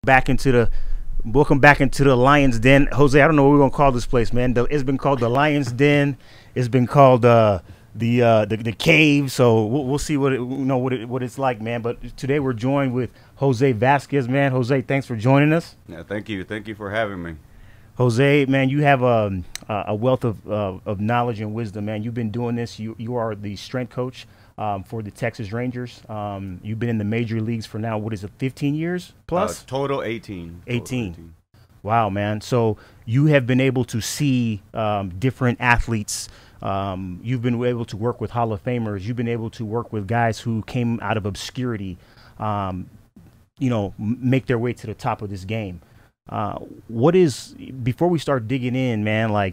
back into the Welcome back into the Lions Den. Jose, I don't know what we're gonna call this place, man. It's been called the Lions Den. It's been called the cave. So we'll see what it's like, man. But today we're joined with Jose Vazquez, man. Jose, thanks for joining us. Yeah, thank you for having me. Jose, man, you have a wealth of knowledge and wisdom, man. You've been doing this. You are the strength coach for the Texas Rangers. You've been in the major leagues for now, what is it, 15 years plus? Total 18. 18. Wow, man. So you have been able to see different athletes. You've been able to work with Hall of Famers. You've been able to work with guys who came out of obscurity, make their way to the top of this game. Before we start digging in, man,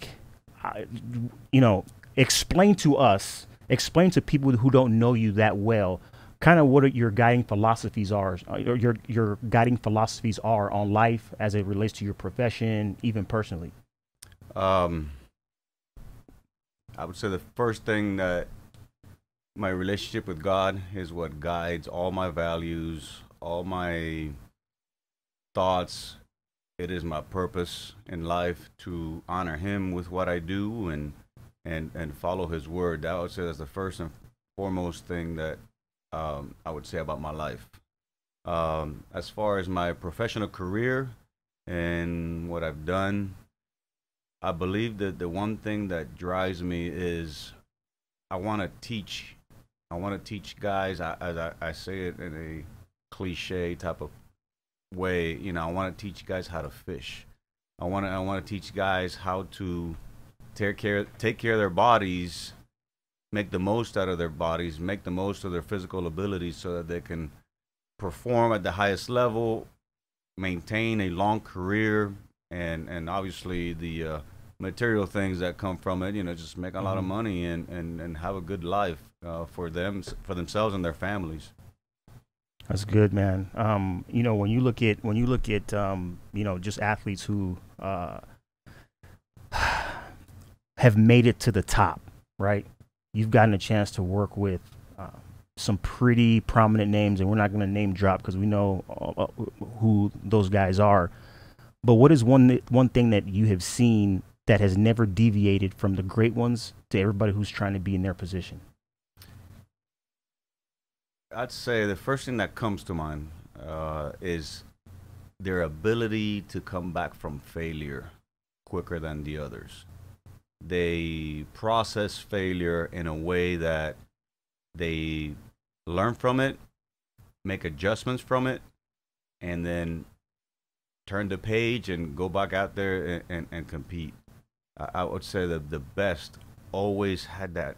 explain to people who don't know you that well, kind of what your guiding philosophies are, or your guiding philosophies are on life as it relates to your profession, even personally. I would say the first thing that my relationship with God is what guides all my values, all my thoughts. It is my purpose in life to honor Him with what I do and follow His word. I would say that's the first and foremost thing that I would say about my life. As far as my professional career and what I've done, I believe that the one thing that drives me is I want to teach. I want to teach guys. I say it in a cliche type of way. I want to teach guys how to fish. I want to teach guys how to take care of their bodies, make the most out of their bodies, make the most of their physical abilities, so that they can perform at the highest level, maintain a long career, and obviously the material things that come from it. Just make a lot of money and have a good life for themselves and their families. That's good, man. When you look at just athletes who have made it to the top, right? You've gotten a chance to work with some pretty prominent names, and we're not going to name drop because we know who those guys are. But what is one thing that you have seen that has never deviated from the great ones to everybody who's trying to be in their position? I'd say the first thing that comes to mind is their ability to come back from failure quicker than the others. They process failure in a way that they learn from it, make adjustments from it, and then turn the page and go back out there and compete. I would say that the best always had that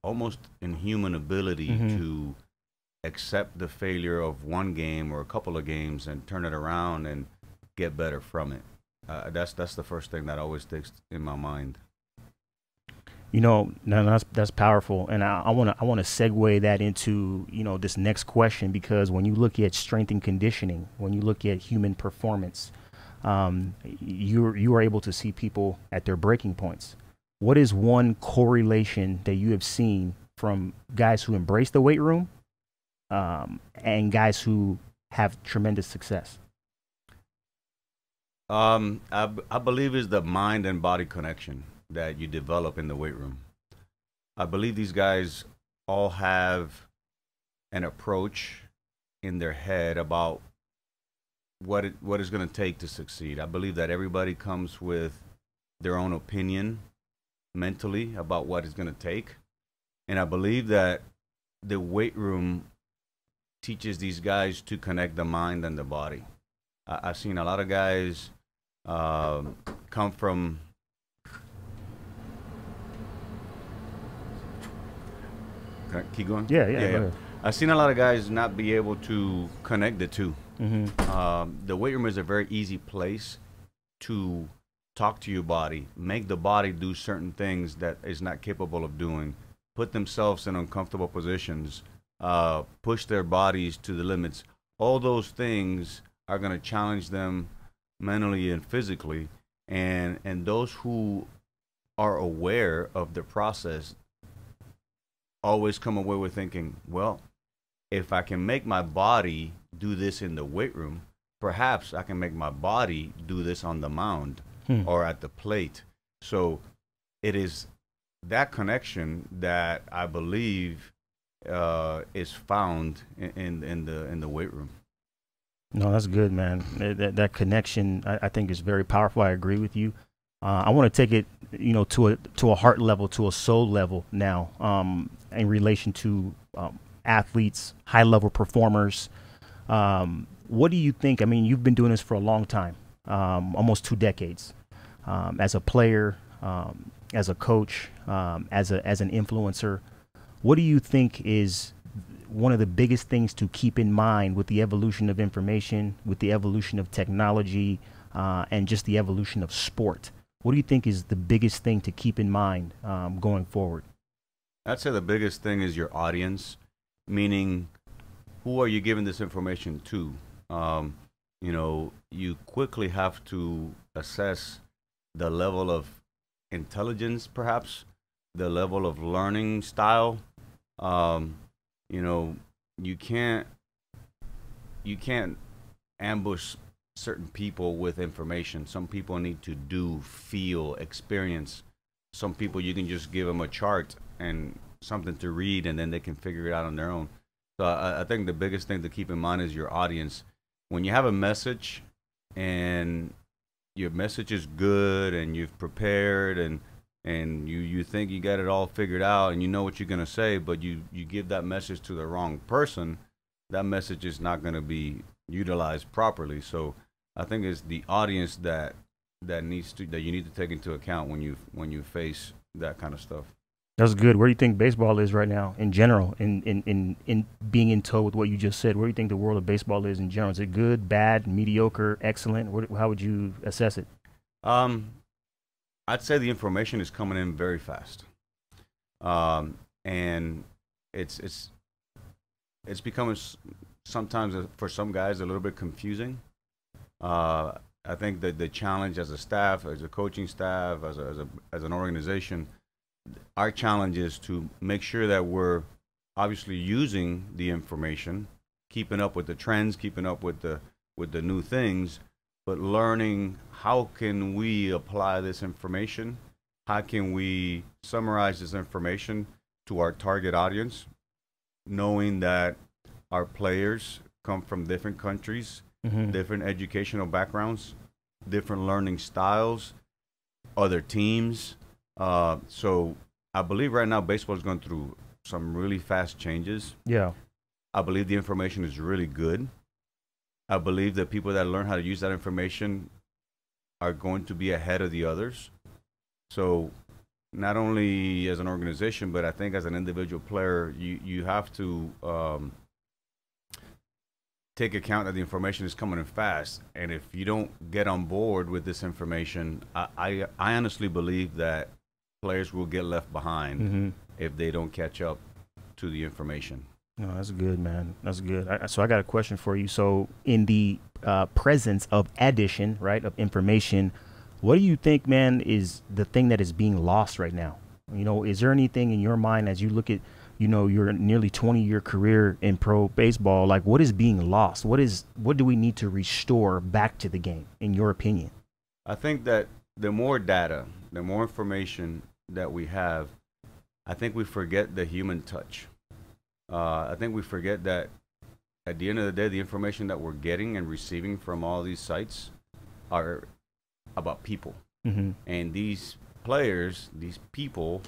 almost inhuman ability to accept the failure of one game or a couple of games and turn it around and get better from it. That's the first thing that always sticks in my mind. That's powerful, and I want to segue that into this next question, because when you look at strength and conditioning, when you look at human performance, you are able to see people at their breaking points. What is one correlation that you have seen from guys who embrace the weight room and guys who have tremendous success? I believe is the mind and body connection that you develop in the weight room. I believe these guys all have an approach in their head about what it's going to take to succeed. I believe that everybody comes with their own opinion mentally about what it's going to take. And I believe that the weight room teaches these guys to connect the mind and the body. I've seen a lot of guys come from Can I keep going? Yeah. I've seen a lot of guys not be able to connect the two. The weight room is a very easy place to talk to your body, make the body do certain things that is not capable of doing, put themselves in uncomfortable positions, push their bodies to the limits. All those things are going to challenge them mentally and physically, and those who are aware of the process always come away with thinking, well, if I can make my body do this in the weight room, perhaps I can make my body do this on the mound or at the plate. So it is that connection that I believe is found in the weight room. No, that's good, man. That connection, I think, is very powerful. I agree with you. I want to take it, to a heart level, to a soul level now, in relation to athletes, high level performers. What do you think? I mean, you've been doing this for a long time, almost 2 decades, as a player, as a coach, as an influencer. What do you think is one of the biggest things to keep in mind with the evolution of information, with the evolution of technology, and just the evolution of sport? What do you think is the biggest thing to keep in mind going forward? I'd say the biggest thing is your audience, meaning who are you giving this information to? You quickly have to assess the level of intelligence, perhaps, the level of learning style. You can't ambush certain people with information. Some people need to do, feel, experience. Some people you can just give them a chart and something to read, and then they can figure it out on their own. So I think the biggest thing to keep in mind is your audience. When you have a message and your message is good and you've prepared and you think you got it all figured out and you know what you're going to say, but you give that message to the wrong person, that message is not going to be utilized properly. So I think it's the audience that you need to take into account when you face that kind of stuff. That's good. Where do you think baseball is right now in general, in being in tow with what you just said? Where do you think the world of baseball is in general? Is it good, bad, mediocre, excellent? How would you assess it? I'd say the information is coming in very fast, and it's becoming sometimes for some guys a little bit confusing. I think that the challenge as a staff, as a coaching staff, as an organization, our challenge is to make sure that we're obviously using the information, keeping up with the trends, keeping up with the new things, but learning how can we apply this information, how can we summarize this information to our target audience, knowing that our players come from different countries, different educational backgrounds, different learning styles, other teams. So I believe right now baseball is going through some really fast changes. Yeah. I believe the information is really good. I believe that people that learn how to use that information are going to be ahead of the others. So not only as an organization, but I think as an individual player, you have to take account that the information is coming in fast. And if you don't get on board with this information, I honestly believe that players will get left behind if they don't catch up to the information. No, that's good, man. That's good. So I got a question for you. So in the presence of addition, right, of information, what do you think, man, is the thing that is being lost right now? Is there anything in your mind as you look at, your nearly 20-year career in pro baseball, like what is being lost? What do we need to restore back to the game, in your opinion? I think that the more data, the more information that we have, I think we forget the human touch. I think we forget that at the end of the day, the information that we're getting and receiving from all these sites are about people. And these players, these people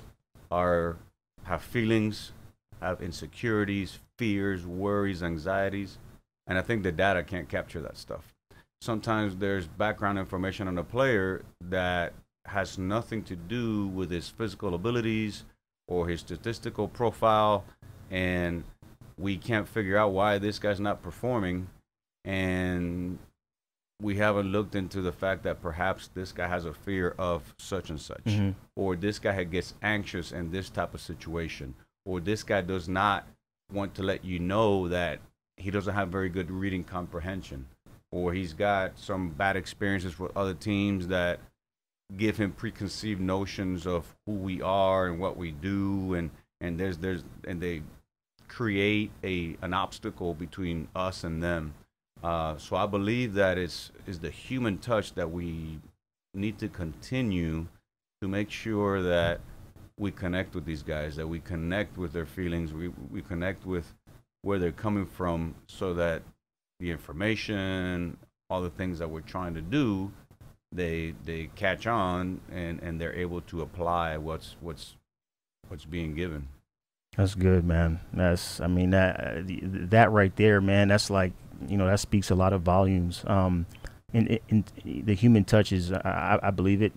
have feelings, have insecurities, fears, worries, anxieties. And I think the data can't capture that stuff. Sometimes there's background information on a player that has nothing to do with his physical abilities or his statistical profile, and we can't figure out why this guy's not performing, and we haven't looked into the fact that perhaps this guy has a fear of such and such, or this guy gets anxious in this type of situation, or this guy does not want to let you know that he doesn't have very good reading comprehension, or he's got some bad experiences with other teams that give him preconceived notions of who we are and what we do, and they create an obstacle between us and them. So I believe that is the human touch that we need to continue to make sure that we connect with these guys, that we connect with their feelings, we connect with where they're coming from, so that the information, all the things that we're trying to do, they catch on, and they're able to apply what's being given. That's good, man. I mean, that right there, man. That's like, that speaks a lot of volumes. In the human touch is, I believe it.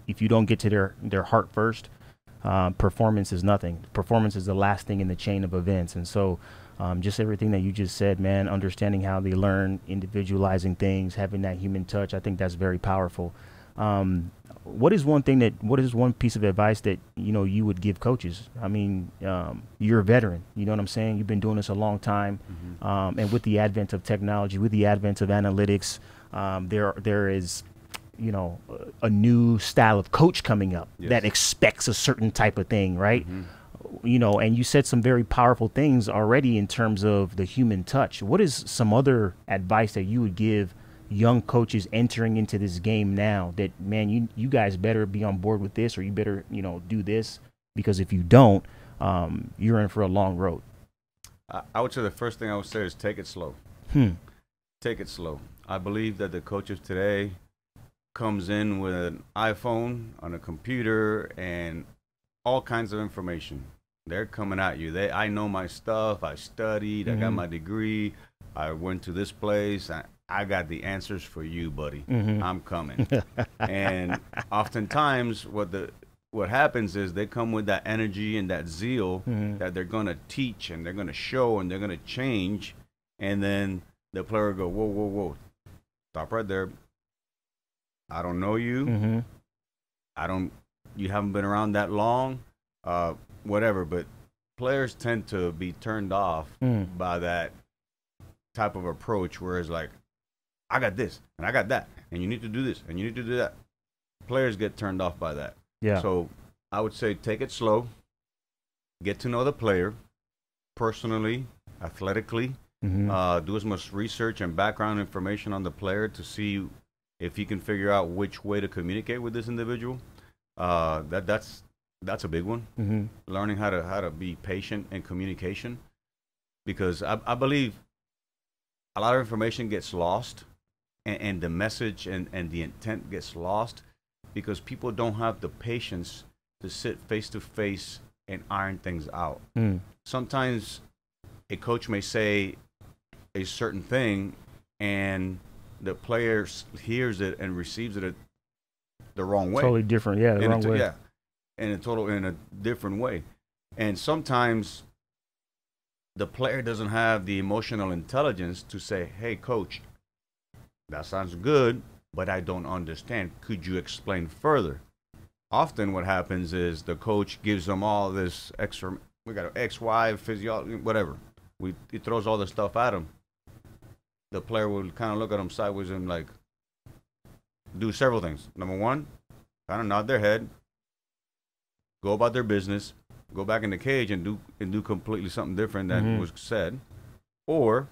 If you don't get to their heart first, performance is nothing. Performance is the last thing in the chain of events. And so, just everything that you just said, man, understanding how they learn, individualizing things, having that human touch, I think that's very powerful. What is one piece of advice that, you would give coaches? I mean, you're a veteran, you know what I'm saying? You've been doing this a long time. And with the advent of technology, with the advent of analytics, there is, a new style of coach coming up. Yes. That expects a certain type of thing, right? And you said some very powerful things already in terms of the human touch. What is some other advice that you would give young coaches entering into this game now, that, man, you guys better be on board with this, or you better, do this, because if you don't, you're in for a long road? I would say the first thing I would say is take it slow. Take it slow. I believe that the coaches today comes in with an iPhone, on a computer, and all kinds of information. They're coming at you. I know my stuff. I studied. I got my degree. I went to this place. I got the answers for you, buddy. I'm coming. And oftentimes what happens is they come with that energy and that zeal that they're going to teach, and they're going to show, and they're going to change. And then the player will go, whoa, whoa, whoa. Stop right there. I don't know you. You haven't been around that long. Whatever. But players tend to be turned off by that type of approach, where it's like, I got this and I got that, and you need to do this and you need to do that. Players get turned off by that. Yeah. So I would say take it slow, get to know the player personally, athletically, do as much research and background information on the player to see if you can figure out which way to communicate with this individual. That's a big one. Learning how to be patient in communication, because I believe a lot of information gets lost, and the message and the intent gets lost, because people don't have the patience to sit face to face and iron things out. Sometimes a coach may say a certain thing, and the player hears it and receives it the wrong way. Totally different, yeah, the wrong way. Yeah, in a different way. And sometimes the player doesn't have the emotional intelligence to say, hey, coach, that sounds good, but I don't understand. Could you explain further? Often what happens is the coach gives them all this extra, we got X, Y, physiology, whatever. He throws all the stuff at them. The player will kind of look at him sideways and like do several things. Number one, kind of nod their head, go about their business, go back in the cage and do completely something different than was said. Or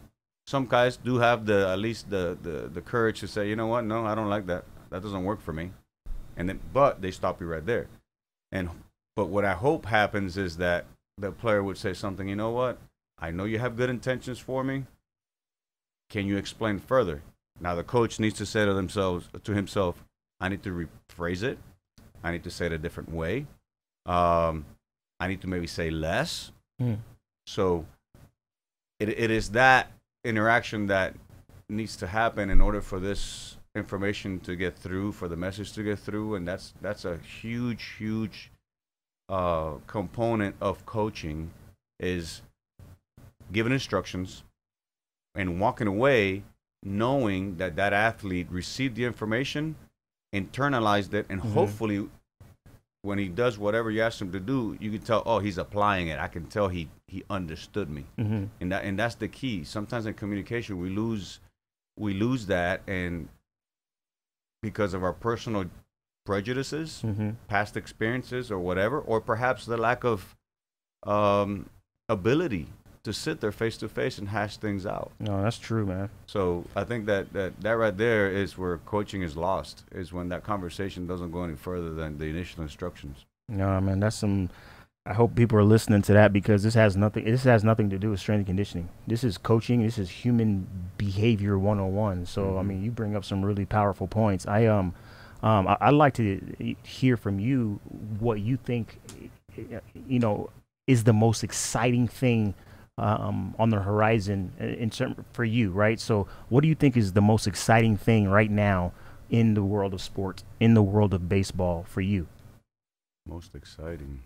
some guys do have at least the courage to say, you know what, no, I don't like that. That doesn't work for me. But they stop you right there. But what I hope happens is that the player would say something, you know what, I know you have good intentions for me. Can you explain further? Now the coach needs to say to himself, I need to rephrase it. I need to say it a different way. I need to maybe say less. So it is that interaction that needs to happen in order for this information to get through, for the message to get through. And that's a huge component of coaching, is giving instructions and walking away knowing that athlete received the information, internalized it, and hopefully when he does whatever you ask him to do, you can tell, oh, he's applying it. I can tell he understood me. And that's the key. Sometimes in communication we lose that, and because of our personal prejudices, past experiences or whatever, or perhaps the lack of ability to sit there face to face and hash things out. No, that's true, man. So I think that right there is where coaching is lost, is when that conversation doesn't go any further than the initial instructions. No, man, that's some. I hope people are listening to that, because this has nothing. This has nothing to do with strength and conditioning. This is coaching. This is human behavior 101. So I mean, you bring up some really powerful points. I'd like to hear from you what you think, is the most exciting thing on the horizon for you, right? So what do you think is the most exciting thing right now in the world of sports, in the world of baseball for you? Most exciting.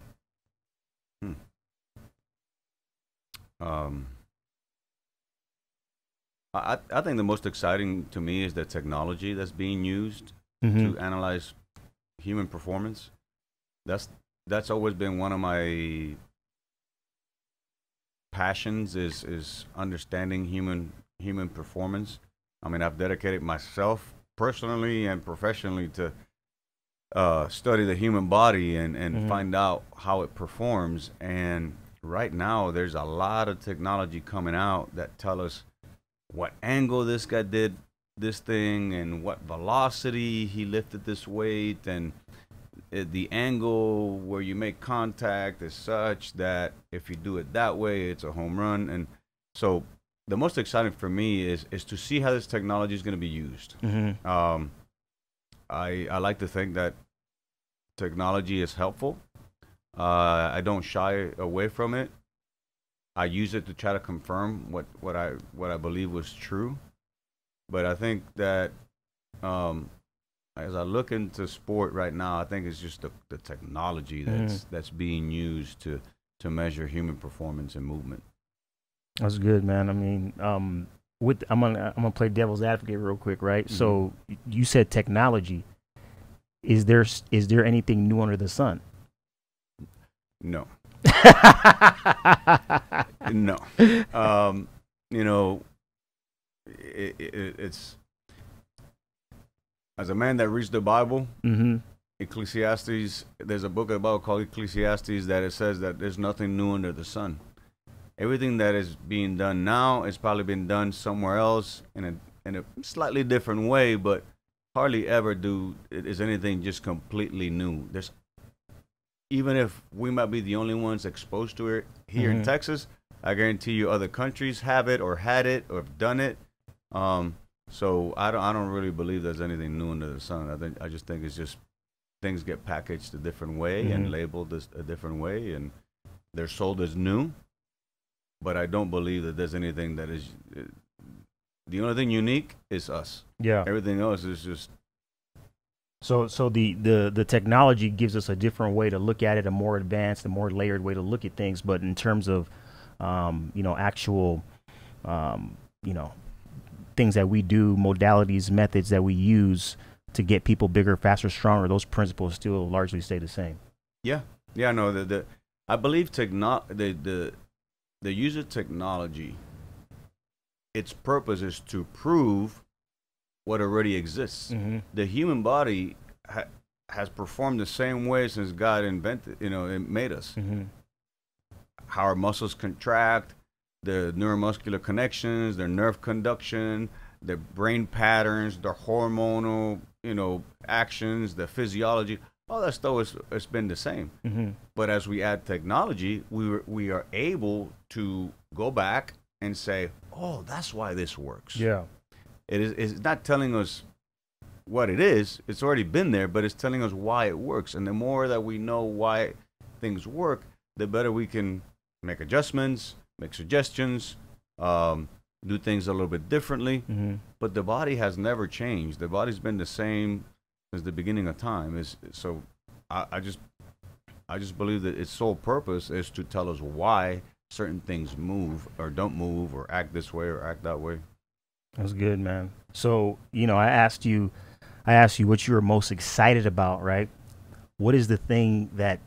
I think the most exciting to me is the technology that's being used to analyze human performance. That's always been one of my passions, is understanding human performance. I mean, I've dedicated myself personally and professionally to study the human body and find out how it performs. And right now, there's a lot of technology coming out that tell us what angle this guy did this thing and what velocity he lifted this weight, and the angle where you make contact is such that if you do it that way, it's a home run. And so the most exciting for me is to see how this technology is going to be used. I like to think that technology is helpful. I don't shy away from it. I use it to try to confirm what I believe was true. But I think that as I look into sport right now, I think it's just the technology that's being used to measure human performance and movement. That's good, man. I mean, I'm gonna play devil's advocate real quick, right? So you said technology. Is there anything new under the sun? No. No. It's, as a man that reads the Bible, Ecclesiastes, there's a book of the Bible called Ecclesiastes that it says that there's nothing new under the sun. Everything that is being done now is probably been done somewhere else in a slightly different way, but hardly ever is anything just completely new. Even if we might be the only ones exposed to it here in Texas, I guarantee you other countries have it or had it or have done it. So I don't really believe there's anything new under the sun. I just think it's just things get packaged a different way and labeled a different way, and they're sold as new. But I don't believe that there's anything that is. The only thing unique is us. Yeah. Everything else is just. So the technology gives us a different way to look at it, a more advanced, a more layered way to look at things. But in terms of, actual, things that we do, modalities, methods that we use to get people bigger, faster, stronger, those principles still largely stay the same. Yeah. No. I believe the use of technology, its purpose is to prove what already exists. The human body has performed the same way since God invented, it made us. How our muscles contract, the neuromuscular connections, their nerve conduction, their brain patterns, their hormonal, actions, the physiology, all that stuff it's been the same. But as we add technology, we are able to go back and say, oh, that's why this works. Yeah. It's not telling us what it is. It's already been there, but it's telling us why it works. And the more that we know why things work, the better we can make adjustments, make suggestions, do things a little bit differently. But the body has never changed. The body's been the same since the beginning of time. So I just believe that its sole purpose is to tell us why certain things move or don't move or act this way or act that way. That's good, man. So, I asked you what you were most excited about, right? What is the thing that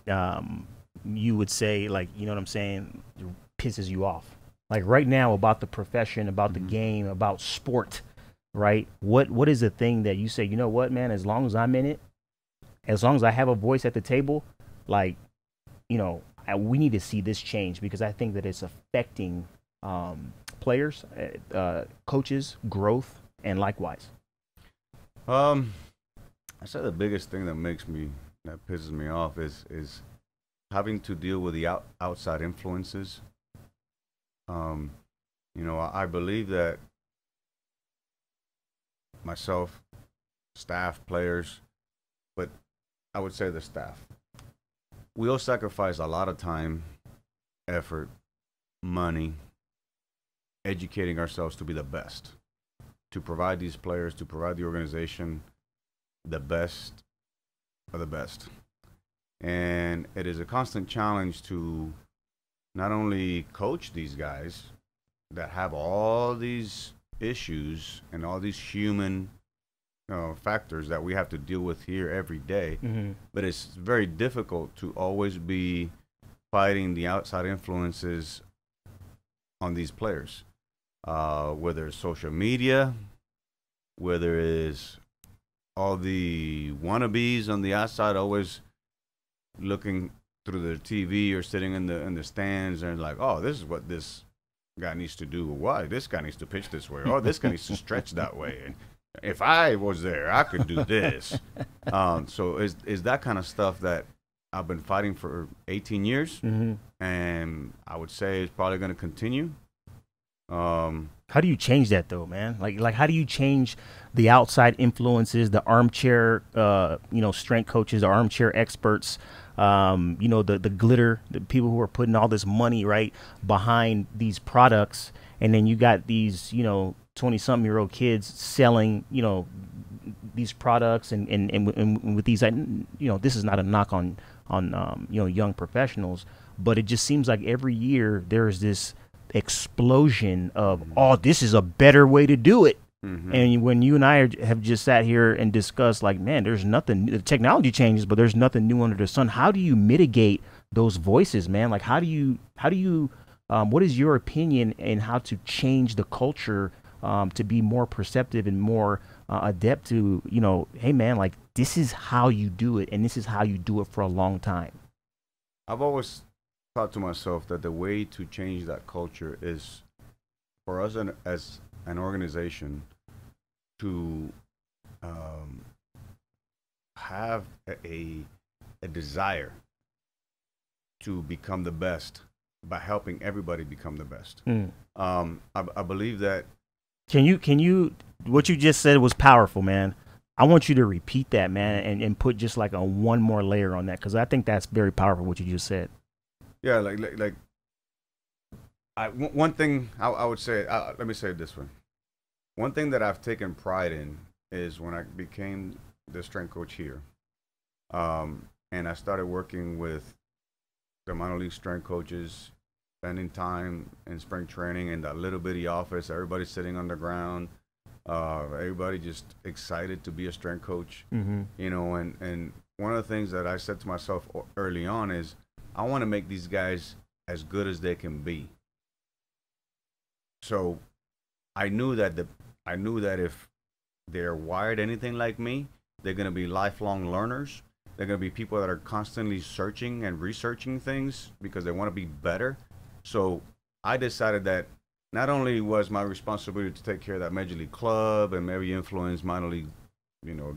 you would say, like, you know what I'm saying, pisses you off? Like right now about the profession, about the game, about sport, right? What is the thing that you say, you know what, man, as long as I'm in it, as long as I have a voice at the table, like, we need to see this change because I think that it's affecting players, coaches, growth, and likewise? Um, I say the biggest thing that pisses me off is having to deal with the outside influences. Um, I believe that myself, staff, players, but I would say the staff, we all sacrifice a lot of time, effort, money, educating ourselves to be the best, to provide these players, to provide the organization the best of the best. And it is a constant challenge to not only coach these guys that have all these issues and all these human factors that we have to deal with here every day, but it's very difficult to always be fighting the outside influences on these players, whether it's social media, whether it's all the wannabes on the outside always looking through the TV or sitting in the stands and like, oh, this is what this guy needs to do. Why this guy needs to pitch this way? Oh, this guy needs to stretch that way. And if I was there, I could do this. So is that kind of stuff that I've been fighting for 18 years, and I would say it's probably going to continue. How do you change that though, man? Like how do you change the outside influences, the armchair, strength coaches, the armchair experts, the glitter, the people who are putting all this money right behind these products, and then you got these, 20-something-year-old kids selling, these products and with these, this is not a knock on young professionals, but it just seems like every year there's this explosion of, oh, this is a better way to do it. And when you and I have just sat here and discussed, like, man, there's nothing, the technology changes, but there's nothing new under the sun. How do you mitigate those voices, man? Like, how do you what is your opinion in how to change the culture to be more perceptive and more adept to, hey, man, like, this is how you do it, and this is how you do it for a long time? I've always thought to myself that the way to change that culture is for us as an organization to have a desire to become the best by helping everybody become the best. I believe that. Can you, what you just said was powerful, man. I want you to repeat that, man, and put just like a one more layer on that, because I think that's very powerful, what you just said. Yeah, one thing I would say, let me say it this way. One thing that I've taken pride in is when I became the strength coach here, and I started working with the minor league strength coaches, spending time in spring training in that little bitty office, everybody sitting on the ground, everybody just excited to be a strength coach, and one of the things that I said to myself early on is, I want to make these guys as good as they can be. So I knew that if they're wired anything like me, they're going to be lifelong learners. They're going to be people that are constantly searching and researching things because they want to be better. So I decided that not only was my responsibility to take care of that major league club and maybe influence minor league,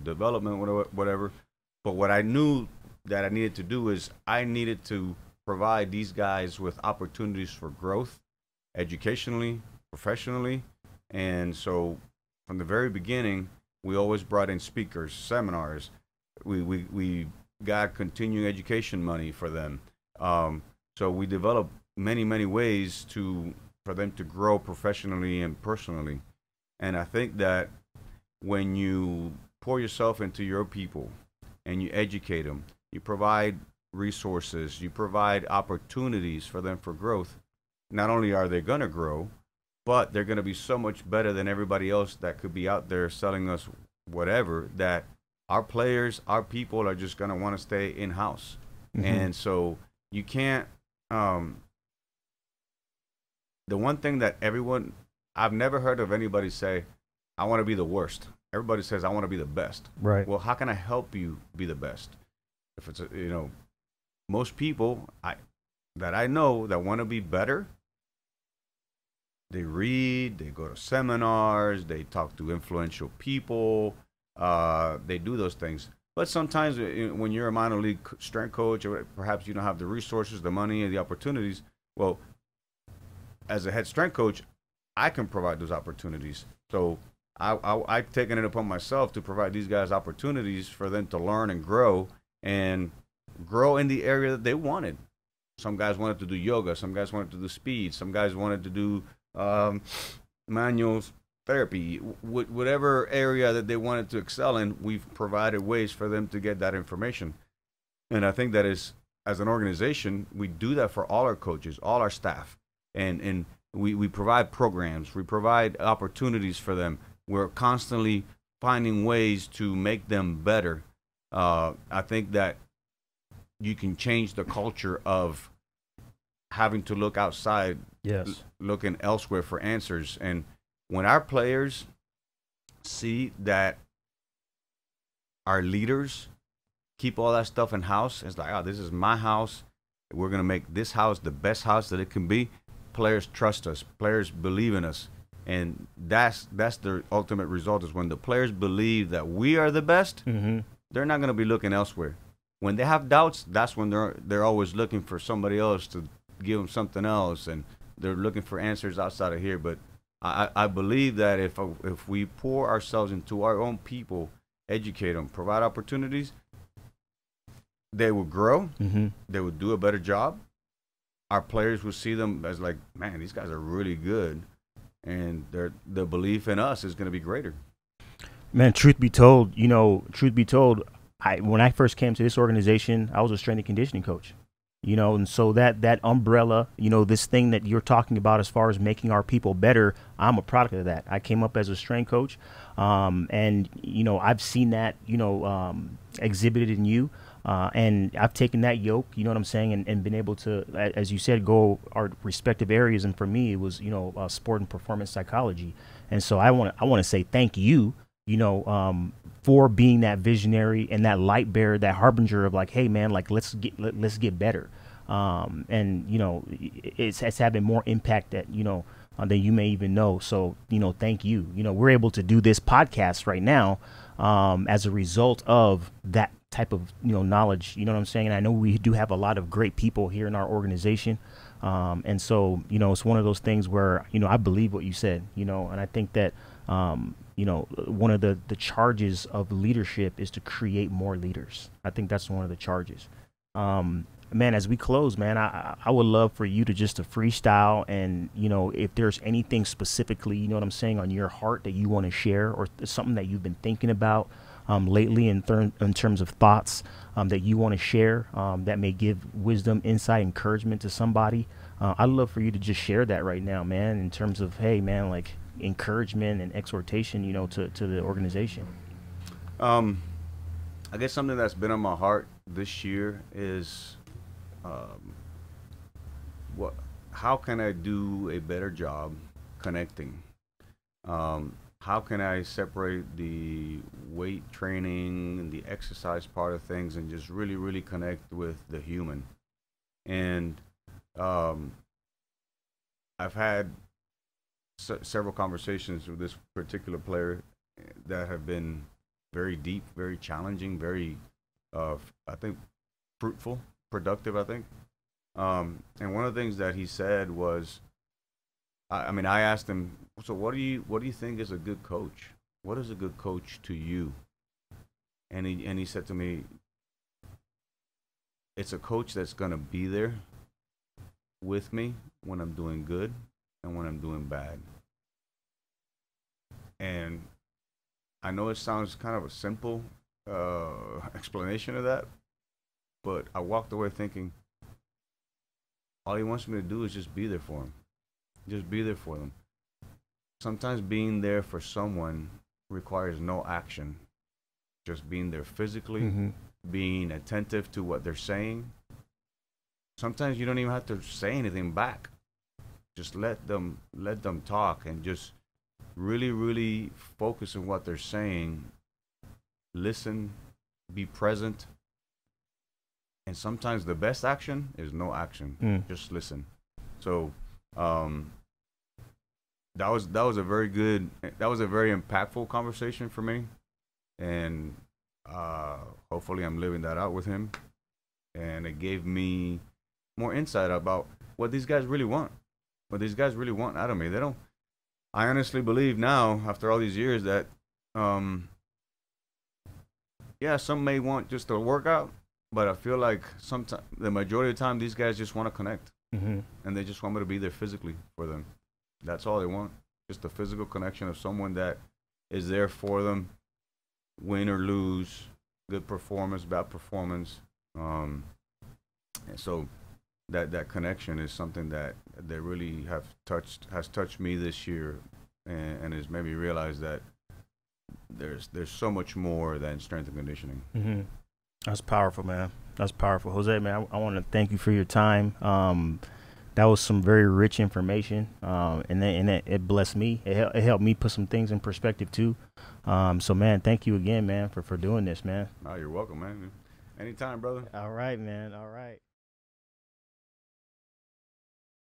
development, whatever, but what I knew that I needed to do is I needed to provide these guys with opportunities for growth, educationally, professionally. And so from the very beginning, we always brought in speakers, seminars. We got continuing education money for them. So we developed many ways for them to grow professionally and personally. And I think that when you pour yourself into your people and you educate them, you provide resources, you provide opportunities for them for growth, not only are they going to grow, but they're going to be so much better than everybody else that could be out there selling us whatever, that our players, our people are just going to want to stay in-house. And so you can't, the one thing that I've never heard of anybody say, I want to be the worst. Everybody says, I want to be the best. Right. Well, how can I help you be the best? If it's, most people that I know that want to be better, They read, they go to seminars, they talk to influential people, they do those things. But sometimes when you're a minor league strength coach, or perhaps you don't have the resources, the money, and the opportunities, well, as a head strength coach, I can provide those opportunities. So I've taken it upon myself to provide these guys opportunities for them to learn and grow in the area that they wanted. Some guys wanted to do yoga. Some guys wanted to do speed. Some guys wanted to do manual therapy. Whatever area that they wanted to excel in, we've provided ways for them to get that information. And I think that is, as an organization, we do that for all our coaches, all our staff. And we provide programs. We provide opportunities for them. We're constantly finding ways to make them better. I think that you can change the culture of having to look outside, looking elsewhere for answers. And when our players see that our leaders keep all that stuff in house, it's like, oh, this is my house. We're going to make this house the best house that it can be. Players trust us. Players believe in us. And that's the ultimate result, is when the players believe that we are the best, they're not going to be looking elsewhere. When they have doubts, that's when they're always looking for somebody else to give them something else, and they're looking for answers outside of here. But I believe that if we pour ourselves into our own people, educate them, provide opportunities, they will grow. They will do a better job. Our players will see them as like, man, these guys are really good, and the belief in us is going to be greater. Man, truth be told, when I first came to this organization, I was a strength and conditioning coach, and so that umbrella, this thing that you're talking about as far as making our people better, I'm a product of that. I came up as a strength coach, and I've seen that, exhibited in you, and I've taken that yoke, you know what I'm saying, and been able to, as you said, go our respective areas. And for me, it was, sport and performance psychology. And so I want to say thank you, for being that visionary and that light bearer, that harbinger of like, hey man, like let's get better. And it's having more impact than you may even know. So, thank you. We're able to do this podcast right now, as a result of that type of, knowledge, you know what I'm saying? And I know we do have a lot of great people here in our organization. And so, it's one of those things where, I believe what you said, and I think that, one of the charges of leadership is to create more leaders. I think that's one of the charges. Man, as we close, man, I would love for you to just to freestyle, and, if there's anything specifically, you know what I'm saying, on your heart that you want to share, or something that you've been thinking about lately in terms of thoughts that you want to share, that may give wisdom, insight, encouragement to somebody. I'd love for you to just share that right now, man, in terms of, hey, man, like encouragement and exhortation, to the organization. I guess something that's been on my heart this year is how can I do a better job connecting? How can I separate the weight training and the exercise part of things and just really, really connect with the human? And I've had several conversations with this particular player that have been very deep, very challenging, very, I think, fruitful, productive, I think. And one of the things that he said was, I asked him, so what do you think is a good coach? What is a good coach to you? And he said to me, it's a coach that's going to be there with me when I'm doing good and when I'm doing bad. And I know it sounds kind of a simple explanation of that, but I walked away thinking, all he wants me to do is just be there for him. Just be there for them. Sometimes being there for someone requires no action. Just being there physically, being attentive to what they're saying. Sometimes you don't even have to say anything back. Just let them talk, and just really, really focus on what they're saying. Listen, be present. And sometimes the best action is no action. Just listen. So that was a very good, that was a very impactful conversation for me, and hopefully I'm living that out with him, and it gave me more insight about what these guys really want, what these guys really want out of me. They don't. I honestly believe now, after all these years, that yeah, some may want just a workout, but I feel like sometimes the majority of the time these guys just want to connect, and they just want me to be there physically for them. That's all they want, just a physical connection of someone that is there for them, win or lose, good performance, bad performance. And so that connection is something that they really has touched me this year, and has made me realize that there's so much more than strength and conditioning. That's powerful, man. That's powerful. Jose, man, I want to thank you for your time. That was some very rich information, and it blessed me. It helped me put some things in perspective too. So, man, thank you again, man, for doing this, man. Oh, you're welcome, man. Anytime, brother. All right, man. All right.